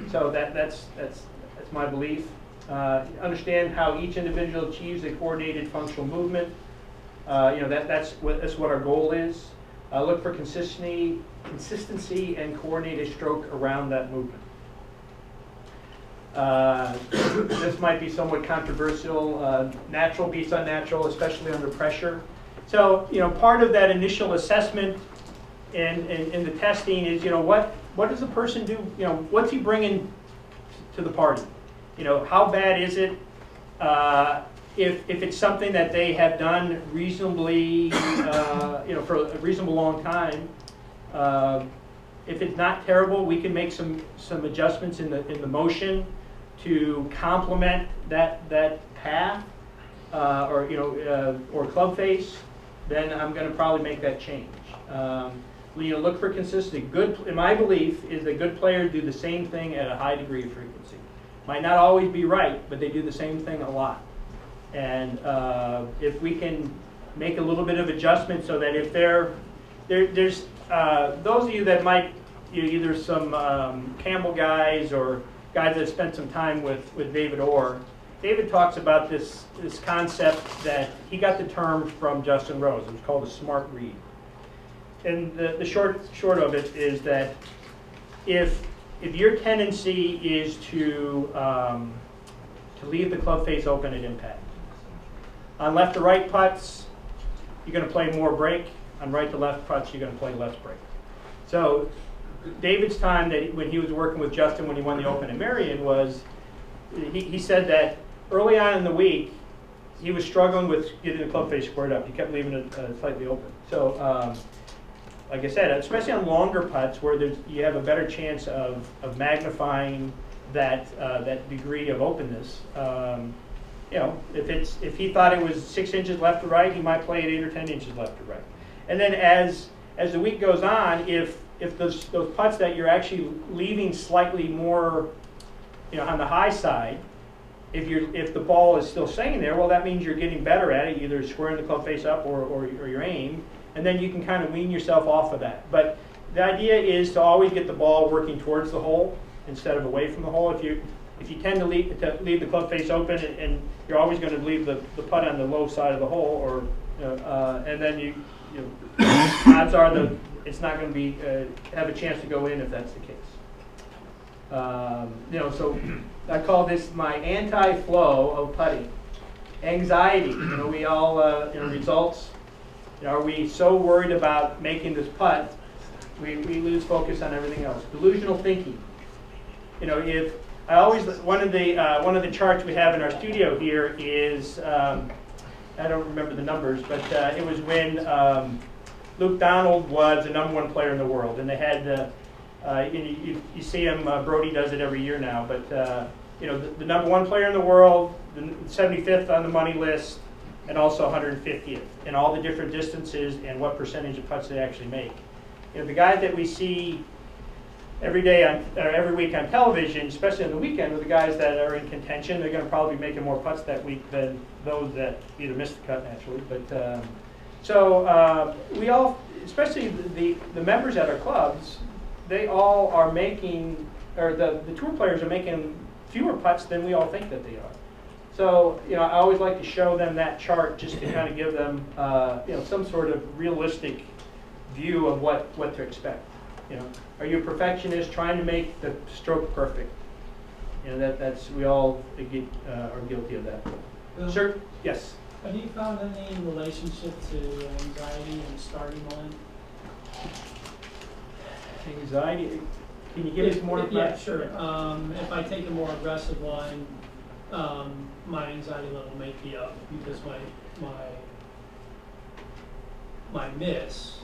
So that's my belief. Understand how each individual achieves a coordinated functional movement. That's what our goal is. Look for consistency and coordinated stroke around that movement. This might be somewhat controversial. Natural beats unnatural, especially under pressure. So, part of that initial assessment and the testing is, what does the person do? What's he bringing to the party? How bad is it? If it's something that they have done reasonably, for a reasonable long time, if it's not terrible, we can make some adjustments in the motion to complement that path or club face. Then I'm going to probably make that change. Look for consistency. My belief is that good players do the same thing at a high degree of frequency. Might not always be right, but they do the same thing a lot. And if we can make a little bit of adjustment so that if there's those of you that might either some Campbell guys or guys that spent some time with David Orr. David talks about this concept that he got the term from Justin Rose. It was called a smart read. And the short of it is that if your tendency is to leave the club face open at impact, on left to right putts, you're going to play more break. On right to left putts, you're going to play less break. So David's time that when he was working with Justin when he won the Open in Marion was, he said that early on in the week, he was struggling with getting the club face squared up. He kept leaving it slightly open. So, like I said, especially on longer putts where you have a better chance of magnifying that degree of openness. You know, if he thought it was 6 inches left to right, he might play it 8 or 10 inches left to right. And then as the week goes on, if those putts that you're actually leaving slightly more, you know, on the high side, if the ball is still staying there, well, that means you're getting better at it, either squaring the club face up or your aim, and then you can kind of wean yourself off of that. But the idea is to always get the ball working towards the hole instead of away from the hole. If you tend to leave the club face open, and you're always going to leave the putt on the low side of the hole, or and then you odds are it's not going to be have a chance to go in if that's the case. You know, so I call this my anti-flow of putting. Anxiety. You know, we all results. You know, are we so worried about making this putt, we lose focus on everything else. Delusional thinking. You know, if I always one of the charts we have in our studio here is I don't remember the numbers, but it was when Luke Donald was the #1 player in the world, and they had you see him. Brody does it every year now, but you know, the #1 player in the world, the 75th on the money list, and also 150th, and all the different distances and what percentage of putts they actually make. You know, the guys that we see every week on television, especially on the weekend, are the guys that are in contention. They're going to probably be making more putts that week than those that either missed the cut naturally. But so we all, especially the members at our clubs, they all are making, or the tour players are making fewer putts than we all think that they are. So, you know, I always like to show them that chart just to kind of give them, you know, some sort of realistic view of what to expect. You know, are you a perfectionist trying to make the stroke perfect? You know, that's we all are guilty of that. Sir, yes. Have you found any relationship to anxiety and starting line? Anxiety. Can you give us more? Yeah, sure. If I take a more aggressive line, my anxiety level may be up because my miss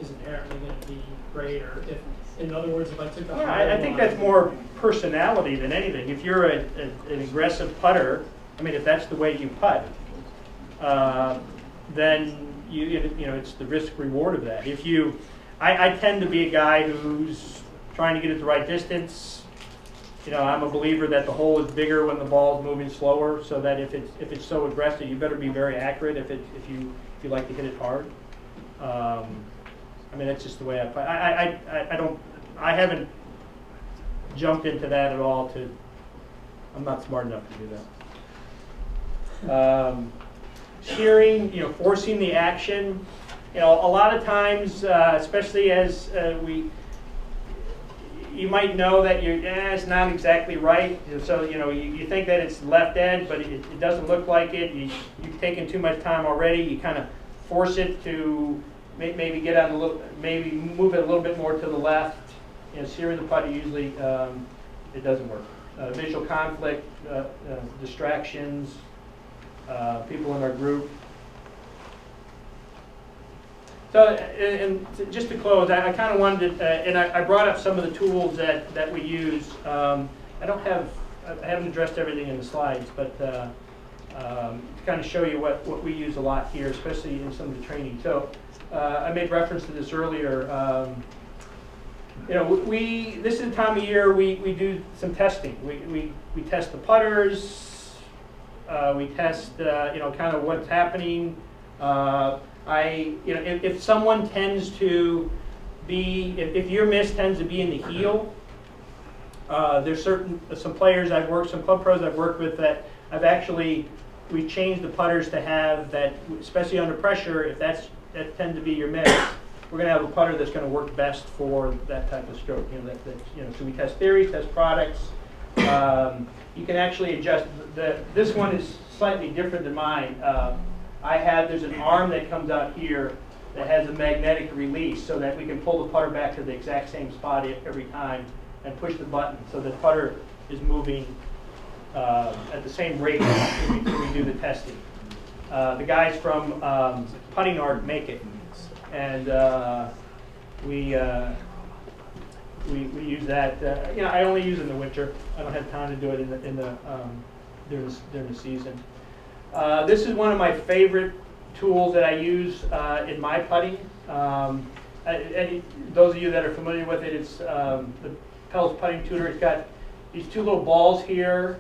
is inherently going to be greater. If, in other words, if I took a higher I think line, that's more personality than anything. If you're an aggressive putter, I mean, if that's the way you putt, then you know it's the risk reward of that. If you, I tend to be a guy who's trying to get it the right distance. You know, I'm a believer that the hole is bigger when the ball is moving slower, so that if it's so aggressive, you better be very accurate if you like to hit it hard. I mean, that's just the way I play. I haven't jumped into that at all. I'm not smart enough to do that. Shearing, you know, forcing the action. You know, a lot of times, especially as you might know that it's not exactly right. So, you know, you think that it's left edge, but it doesn't look like it. You've taken too much time already. You kind of force it to maybe get out a little, maybe move it a little bit more to the left. You know, searing the putt usually it doesn't work. Visual conflict, distractions, people in our group. So, and just to close, I kind of wanted to, and I brought up some of the tools that we use. I haven't addressed everything in the slides, but to kind of show you what we use a lot here, especially in some of the training. So, I made reference to this earlier. You know, this is the time of year we do some testing. We test the putters. We test you know, kind of what's happening. You know, if someone tends to B, if your miss tends to be in the heel, there's some players some club pros I've worked with that we've changed the putters to have that, especially under pressure, if that tends to be your miss, we're going to have a putter that's going to work best for that type of stroke. So we test theories, test products. You can actually adjust. This one is slightly different than mine. There's an arm that comes out here that has a magnetic release so that we can pull the putter back to the exact same spot every time and push the button so the putter is moving at the same rate when we do the testing. The guys from Putting Art make it, and we use that. I only use it in the winter. I don't have time to do it during the season. This is one of my favorite tools that I use in my putting. Those of you that are familiar with it, it's the Pell's Putting Tutor. It's got these two little balls here.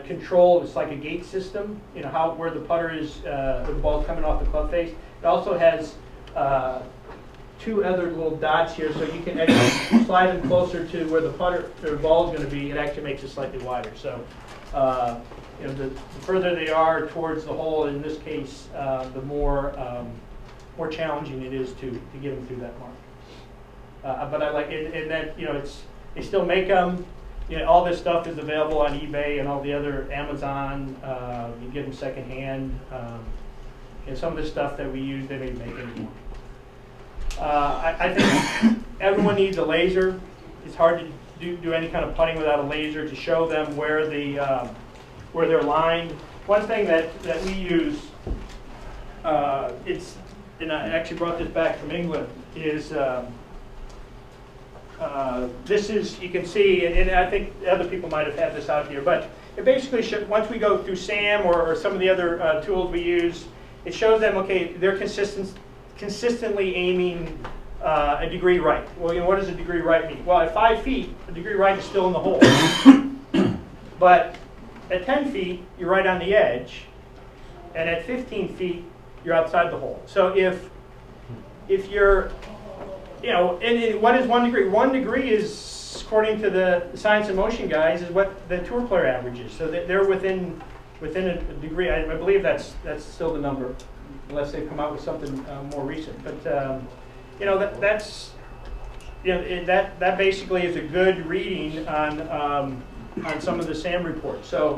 Control, it's like a gate system. Where the putter is, the ball's coming off the club face. It also has two other little dots here, so you can actually slide them closer to where the ball is going to be. It actually makes it slightly wider. So, the further they are towards the hole, in this case, the more challenging it is to get them through that mark. But I like it, and then they still make them. All this stuff is available on eBay and all the other Amazon. You get them secondhand. And some of the stuff that we use, they don't make anymore. I think everyone needs a laser. It's hard to do any kind of putting without a laser to show them where they're lined. One thing that we use, and I actually brought this back from England, is this is, you can see, and I think other people might have had this out here, but it basically once we go through SAM or some of the other tools we use, it shows them, okay, they're consistently aiming a degree right. Well, what does a degree right mean? Well, at 5 feet, a degree right is still in the hole. But at 10 feet, you're right on the edge. And at 15 feet, you're outside the hole. So if you're, and what is 1 degree? 1 degree is, according to the Science and Motion guys, is what the tour player averages. So they're within a degree. I believe that's still the number, unless they've come out with something more recent. But that basically is a good reading on some of the SAM reports. So,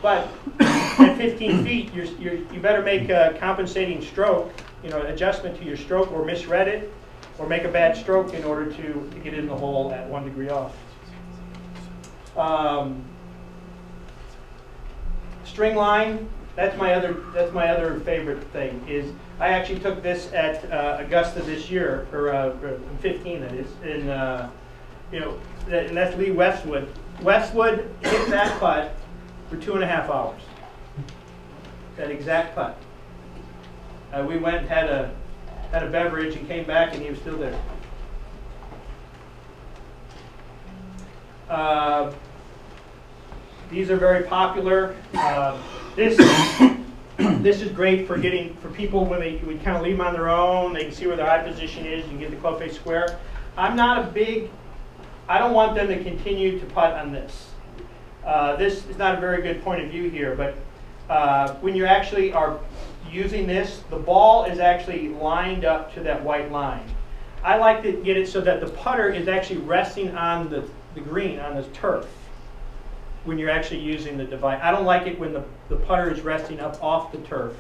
but at 15 feet, you better make a compensating stroke, adjustment to your stroke, or misread it, or make a bad stroke in order to get in the hole at 1 degree off. String line, that's my other favorite thing. Is I actually took this at Augusta this year, or 15 that is, and that's Lee Westwood. Westwood hit that putt for 2.5 hours. That exact putt. We went and had a beverage and came back, and he was still there. These are very popular. This is great for people when we kind of leave them on their own. They can see where their eye position is. You can get the club face square. I don't want them to continue to putt on this. This is not a very good point of view here, but when you actually are using this, the ball is actually lined up to that white line. I like to get it so that the putter is actually resting on the green, on the turf, when you're actually using the device. I don't like it when the putter is resting up off the turf.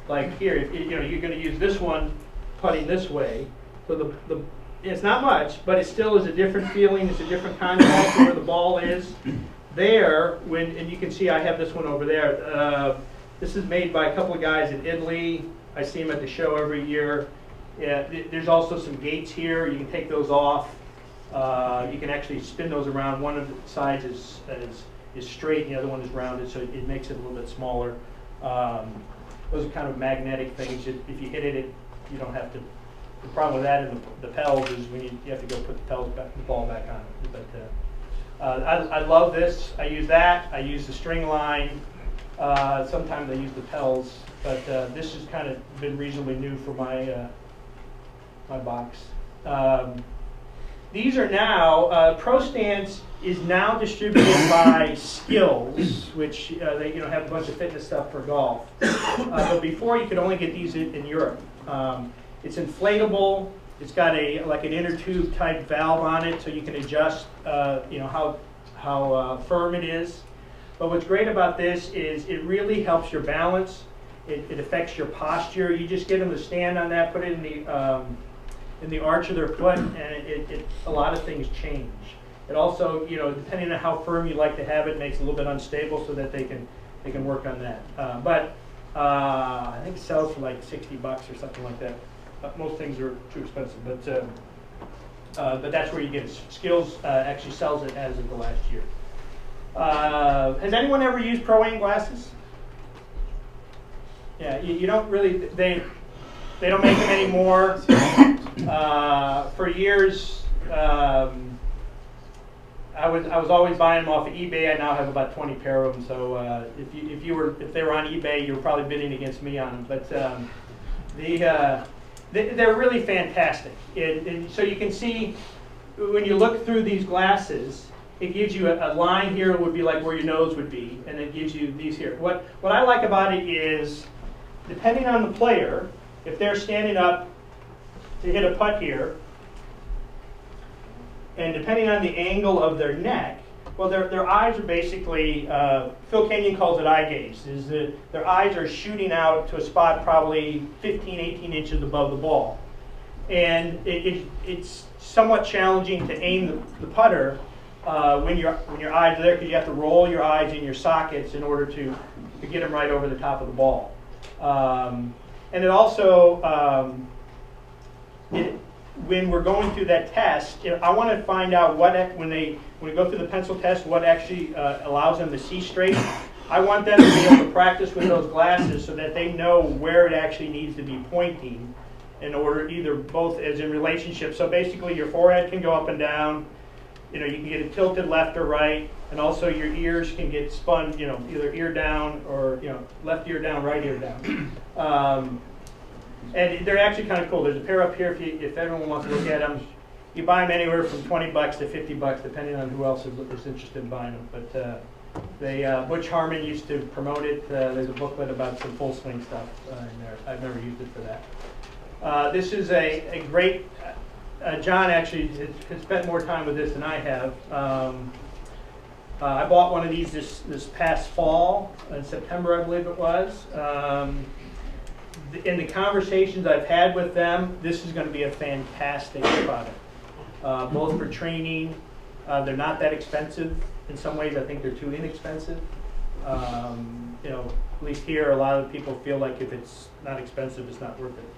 Like here, you're going to use this one putting this way. So it's not much, but it still is a different feeling. It's a different contact where the ball is. There, and you can see I have this one over there. This is made by a couple of guys in Italy. I see them at the show every year. Yeah, there's also some gates here. You can take those off. You can actually spin those around. One of the sides is straight, and the other one is rounded, so it makes it a little bit smaller. Those are kind of magnetic things. If you hit it, you don't have to. The problem with that in the Pells is when you have to go put the ball back on it. But I love this. I use that. I use the string line. Sometimes I use the Pells, but this has kind of been reasonably new for my box. These are now, Pro Stance is now distributed by Skills, which they have a bunch of fitness stuff for golf. But before you could only get these in Europe. It's inflatable. It's got like an inner tube type valve on it, so you can adjust how firm it is. But what's great about this is it really helps your balance. It affects your posture. You just get them to stand on that, put it in the arch of their foot, and a lot of things change. It also, depending on how firm you like to have it, makes it a little bit unstable so that they can work on that. But I think it sells for like $60 or something like that. Most things are too expensive, but that's where you get it. Skills actually sells it as of the last year. Has anyone ever used Pro Aim glasses? Yeah, you don't really. They don't make them anymore. For years, I was always buying them off of eBay. I now have about 20 pair of them. So if they were on eBay, you were probably bidding against me on them. But they're really fantastic. And so you can see when you look through these glasses, it gives you a line here would be like where your nose would be, and it gives you these here. What I like about it is, depending on the player, if they're standing up to hit a putt here, and depending on the angle of their neck, well, their eyes are basically, Phil Kenyon calls it eye gaze, is that their eyes are shooting out to a spot probably 15, 18 inches above the ball. And it's somewhat challenging to aim the putter when your eyes are there, because you have to roll your eyes in your sockets in order to get them right over the top of the ball. And it also, when we're going through that test, I want to find out when we go through the pencil test, what actually allows them to see straight. I want them to be able to practice with those glasses so that they know where it actually needs to be pointing in order, either both as in relationship. So basically your forehead can go up and down, you can get it tilted left or right, and also your ears can get spun, either ear down or, left ear down, right ear down. And they're actually kind of cool. There's a pair up here if everyone wants to look at them. You buy them anywhere from $20 to $50, depending on who else is interested in buying them. But Butch Harmon used to promote it. There's a booklet about some full swing stuff in there. I've never used it for that. This is a great. John actually has spent more time with this than I have. I bought one of these this past fall, in September, I believe it was. In the conversations I've had with them, this is going to be a fantastic product. Both for training, they're not that expensive. In some ways, I think they're too inexpensive. At least here, a lot of people feel like if it's not expensive, it's not worth it.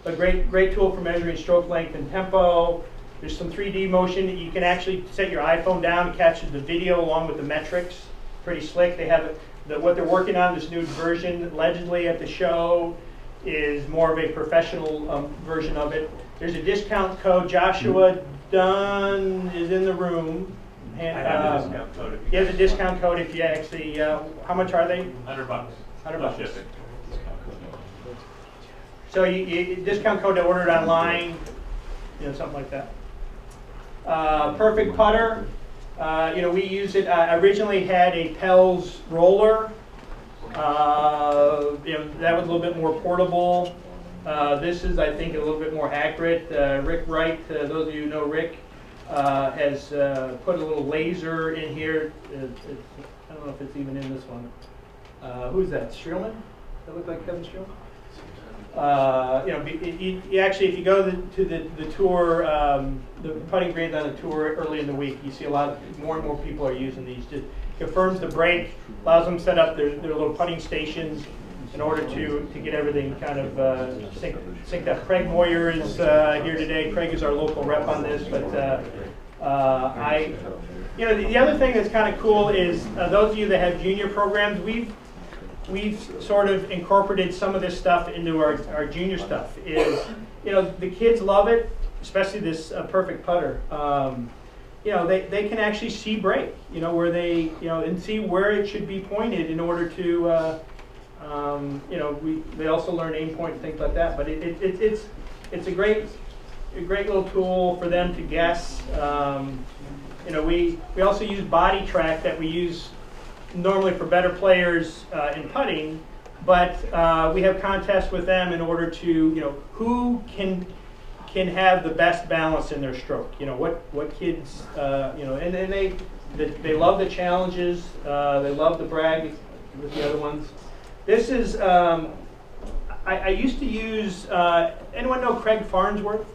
But great tool for measuring stroke length and tempo. There's some 3D motion. You can actually set your iPhone down and capture the video along with the metrics. Pretty slick. They have what they're working on, this new version, allegedly at the show, is more of a professional version of it. There's a discount code. Joshua Dunn is in the room. And, I have a discount code. He has a discount code if you actually, how much are they? $100. $100. Shipping. So you discount code to order it online, something like that. Perfect putter. We use it. I originally had a Pels roller. That was a little bit more portable. This is, I think, a little bit more accurate. Rick Wright, those of you who know Rick, has put a little laser in here. I don't know if it's even in this one. Who's that? Streelman? Does that look like Kevin Streelman? Actually, if you go to the tour, the putting greens on the tour early in the week, you see more and more people are using these. Just confirms the break, allows them to set up their little putting stations in order to get everything kind of synced up. Craig Moyer is here today. Craig is our local rep on this, but the other thing that's kind of cool is those of you that have junior programs, we've sort of incorporated some of this stuff into our junior stuff. The kids love it, especially this perfect putter. They can actually see break, where they, and see where it should be pointed in order to, they also learn aim point and things like that. But it's a great a great little tool for them to guess. You know, we also use body track that we use normally for better players in putting, but we have contests with them in order to, you know, who can have the best balance in their stroke. You know, what kids, you know, and they love the challenges. They love the brag with the other ones. This is, I used to use, anyone know Craig Farnsworth?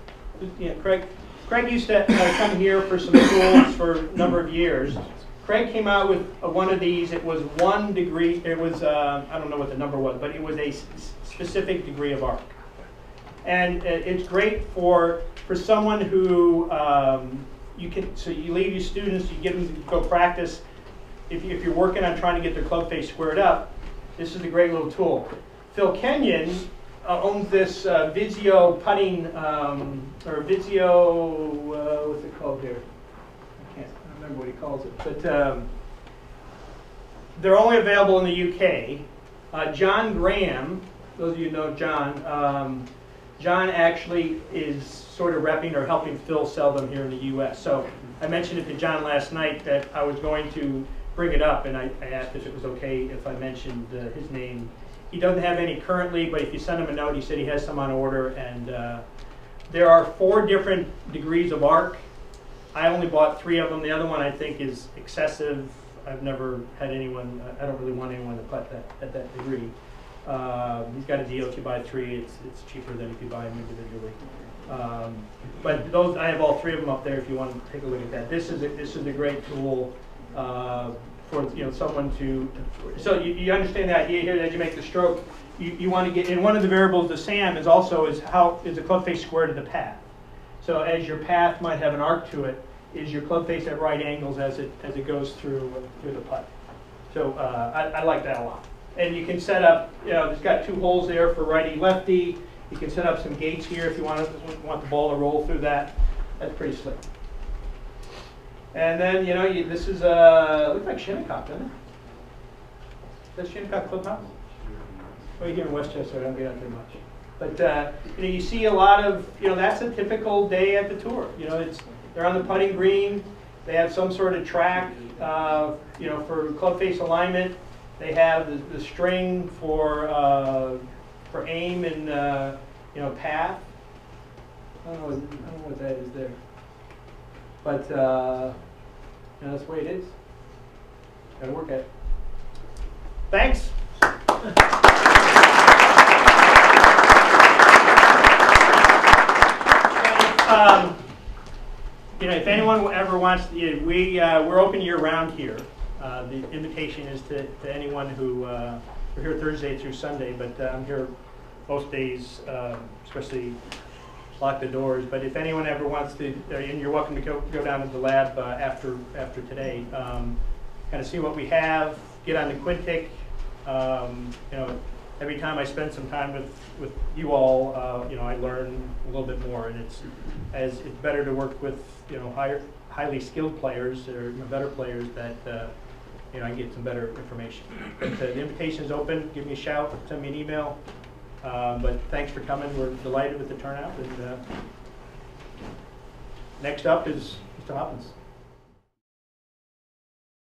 Yeah, Craig used to come here for some tools for a number of years. Craig came out with one of these. It was 1 degree. It was, I don't know what the number was, but it was a specific degree of arc. And it's great for someone who so you leave your students, you give them to go practice. If you're working on trying to get their club face squared up, this is a great little tool. Phil Kenyon owns this Vizio putting, or Vizio, what's it called here? I can't remember what he calls it, but they're only available in the UK. John Graham, those of you who know John, John actually is sort of repping or helping Phil sell them here in the US. So I mentioned it to John last night that I was going to bring it up, and I asked if it was okay if I mentioned his name. He doesn't have any currently, but if you send him a note, he said he has some on order. And there are 4 different degrees of arc. I only bought 3 of them. The other one I think is excessive. I've never had anyone, I don't really want anyone to putt at that degree. He's got a deal. If you buy 3, it's cheaper than if you buy them individually. But those, I have all 3 of them up there if you want to take a look at that. This is a great tool for, you know, someone to. So you understand the idea here that as you make the stroke, you want to get. And one of the variables to SAM is also how is the club face square to the path. So as your path might have an arc to it, is your club face at right angles as it goes through the putt. So I like that a lot. And you can set up, you know, it's got 2 holes there for righty lefty. You can set up some gates here if you want the ball to roll through that. That's pretty slick. And then, you know, this is looks like Shinnecock, doesn't it? Is that Shinnecock Clubhouse? Well, you're here in Westchester, I don't get out there much. But you know, you see a lot of, you know, that's a typical day at the tour. You know, they're on the putting green. They have some sort of track, you know, for club face alignment. They have the string for aim and you know, path. I don't know what that is there, but you know, that's the way it is. Got to work at it. Thanks. You know, if anyone ever wants, we're open year round here. The invitation is to anyone who, we're here Thursday through Sunday, but I'm here most days, especially lock the doors. But if anyone ever wants to, and you're welcome to go down to the lab after today, kind of see what we have, get on the Quintic. You know, every time I spend some time with you all, you know, I learn a little bit more, and it's better to work with, you know, highly skilled players or, you know, better players that you know, I get some better information. But the invitation is open. Give me a shout, send me an email. But thanks for coming. We're delighted with the turnout. And next up is Mr. Hoppins.